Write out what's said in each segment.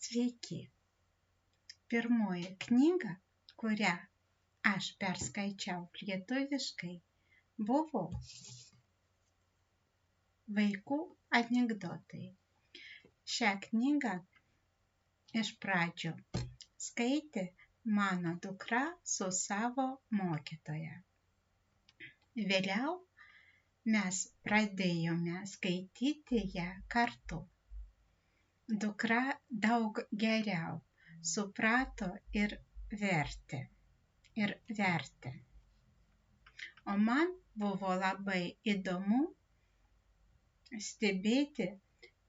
Sveiki. Pirmoji knyga, kurią aš perskaičiau lietuviškai, buvo Vaikų anekdotai. Šią knygą iš pradžių skaitė mano dukra su savo mokytoja. Vėliau mes pradėjome skaityti ją kartu. Dukra daug geriau suprato ir vertė. O man buvo labai įdomu stebėti,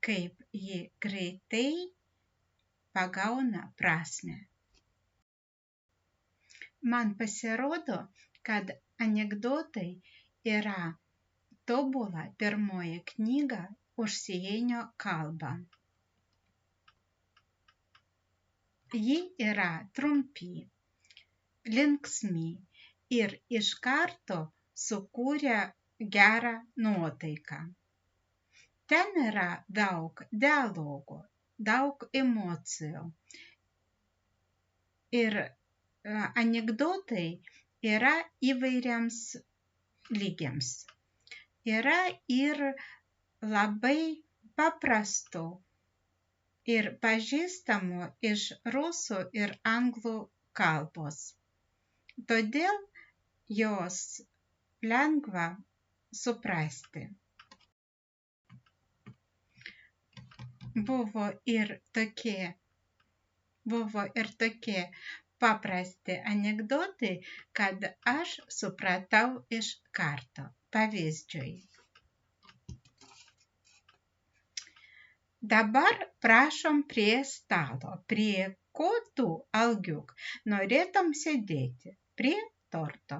kaip ji greitai pagauna prasmę. Man pasirodo, kad anekdotai yra tobula pirmoji knyga užsienio kalba. Ji yra trumpi, linksmi ir iš karto sukūrė gerą nuotaiką. Ten yra daug dialogų, daug emocijų. Ir anekdotai yra įvairiams lygiams. Yra ir labai paprastų ir pažįstamų iš rusų ir anglų kalbos. Todėl jos lengva suprasti. Buvo ir tokie paprasti anekdotai, kad aš supratau iš karto. Pavyzdžiui. Dabar prašom prie stalo. Prie ko tu, Algiuk, norėtum sėdėti? Prie torto.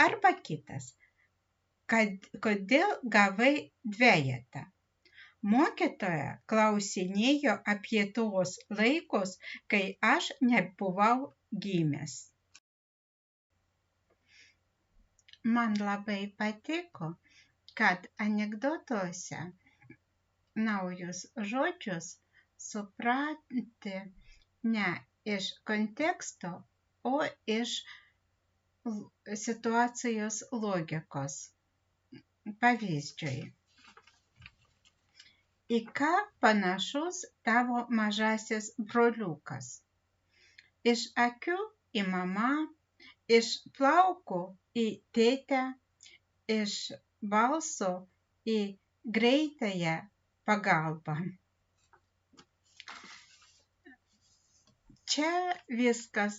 Arba kitas. Kodėl gavai dvejetą? Mokytoja klausinėjo apie tuos laikus, kai aš nebuvau gimęs. Man labai patiko, kad anekdotuose naujus žodžius supranti ne iš konteksto, o iš situacijos logikos. Pavyzdžiui. Į ką panašus tavo mažasis broliukas? Iš akių į mamą, iš plaukų į tėtę, iš balso į greitąją pagalbą. Čia viskas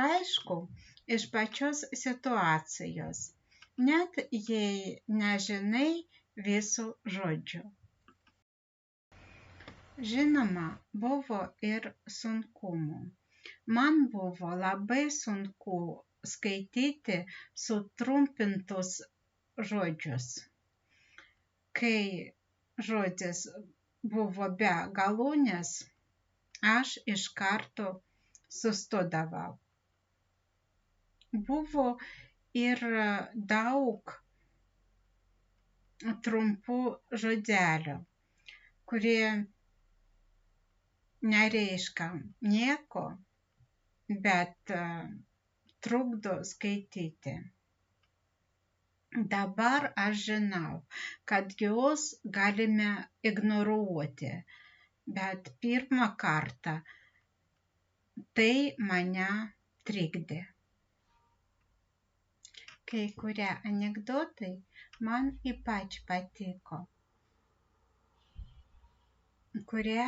aišku iš pačios situacijos, net jei nežinai visų žodžių. Žinoma, buvo ir sunkumų. Man buvo labai sunku skaityti sutrumpintus žodžius. Kai žodis buvo be galūnės, aš iš karto sustodavau. Buvo ir daug trumpų žodelių, kurie nereiškia nieko, bet trukdo skaityti. Dabar aš žinau, kad juos galime ignoruoti, bet pirmą kartą tai mane trikdė. Kai kurie anekdotai man ypač patiko, kurie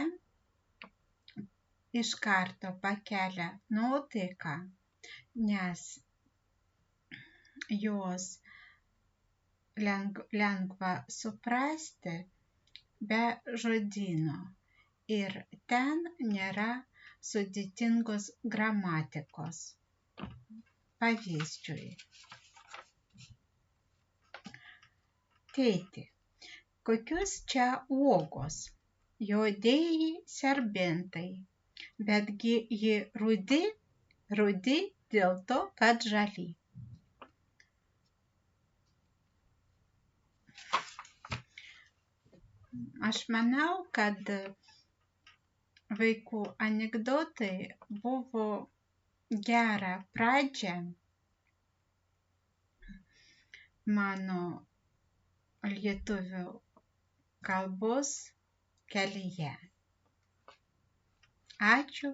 iš karto pakelia nuotaiką, nes juos lengva suprasti be žodyno ir ten nėra sudėtingos gramatikos. Pavyzdžiui. Tėti, kokios čia uogos? Juodieji serbentai. Betgi ji rudi dėl to, kad žali. Aš manau, kad vaikų anekdotai buvo gera pradžia mano lietuvių kalbos kelyje. Ačiū,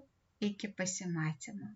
iki pasimatymo.